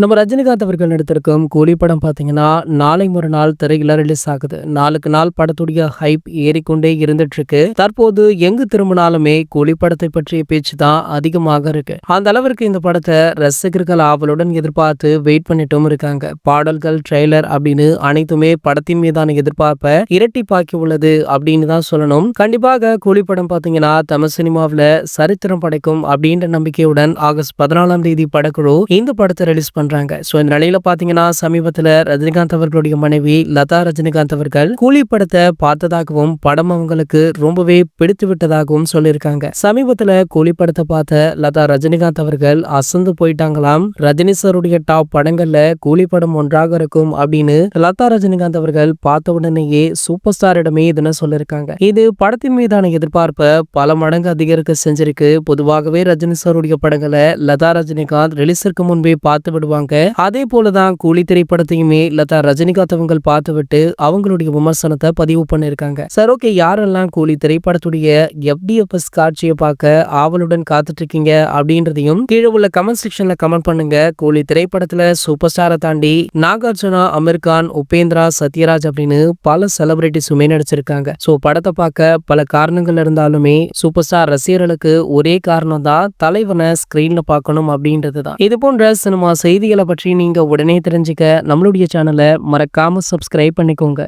நம்ம ரஜினிகாந்த் அவர்கள் நடித்திருக்கும் கூலி படம் பார்த்தீங்கன்னா, நாளை மறுநாள் திரையில ரிலீஸ் ஆகுது. நாளுக்கு நாள் படத்துடைய ஹைப் ஏறிக்கொண்டே இருந்துட்டு இருக்கு. தற்போது எங்கு திரும்பினாலுமே கூலி படத்தை பற்றிய பேச்சு தான் அதிகமாக இருக்கு. அந்த அளவிற்கு இந்த படத்தை ரசிகர்கள் ஆவலுடன் எதிர்பார்த்து வெயிட் பண்ணிட்டும் இருக்காங்க. பாடல்கள், ட்ரெய்லர் அப்படின்னு அனைத்துமே படத்தின் மீதான எதிர்பார்ப்பை இரட்டிப்பாக்கி உள்ளது அப்படின்னு தான் சொல்லணும். கண்டிப்பாக கூலி படம் பார்த்தீங்கன்னா, தமிழ் சினிமாவில் சரித்திரம் படைக்கும் அப்படின்ற நம்பிக்கையுடன் ஆகஸ்ட் 14ஆம் தேதி படக்குழு இந்த படத்தை ரிலீஸ் பண்றாங்க. சோ இந்த நிலையில பாத்தீங்கன்னா, சமீபத்துல ரஜினிகாந்த் அவர்களுடைய மனைவி லதா ரஜினிகாந்த் அவர்கள் கூலி படத்தை பார்த்ததாகவும் படம் அவங்களுக்கு ரொம்பவே பிடித்து விட்டதாகவும் சொல்லியிருக்காங்க. சமீபத்துல கூலி படத்தை பார்த்த லதா ரஜினிகாந்த் அவர்கள் அசந்து போயிட்டாங்களாம். ரஜினி சாருடைய டாப் படங்கள்ல கூலி படம் ஒன்றாக இருக்கும் அப்படின்னு லதா ரஜினிகாந்த் அவர்கள் பார்த்த உடனேயே சூப்பர் ஸ்டாரிடமே இதனை சொல்லியிருக்காங்க. இது படத்தின் மீதான எதிர்பார்ப்பை பல மடங்கு அதிகரிக்க செஞ்சிருக்கு. பொதுவாகவே ரஜினி சாருடைய படங்களை லதா ரஜினிகாந்த் ரிலீஸிற்கு முன்பே பார்த்து விடுவாங்க. அதே போலதான் கூலி திரைப்படத்தையுமே லதா ரஜினிகாந்த் அவங்க பார்த்துவிட்டு அவங்களுடைய விமர்சனத்தை பதிவு பண்ணிருக்காங்க. சார், ஓகே, யாரெல்லாம் கூலி திரைப்படத்துடைய FDFS காட்சியை பார்க்க ஆவலுடன் காத்துட்டு இருக்கீங்க அப்படின்றதையும் கீழே உள்ள கமெண்ட் செக்ஷன்ல கமெண்ட் பண்ணுங்க. கூலி திரைப்படத்துல சூப்பர் ஸ்டாரை தாண்டி நாகார்ஜுனா, அமீர் கான், உபேந்திரா, சத்யராஜ் அப்படின்னு பல செலிபிரிட்டிஸுமே நடிச்சிருக்காங்க. சோ படத்தை பார்க்க பல காரணங்கள் இருந்தாலுமே சூப்பர் ஸ்டார் ரசிகர்களுக்கு ஒரே காரணம் தான், தலைவனை ஸ்கிரீன்ல பார்க்கணும் அப்படின்றது தான். இது போன்ற சினிமா செய்திகளை பற்றி நீங்க உடனே தெரிஞ்சுக்க நம்மளுடைய சேனலை மறக்காம சப்ஸ்கிரைப் பண்ணிக்கோங்க.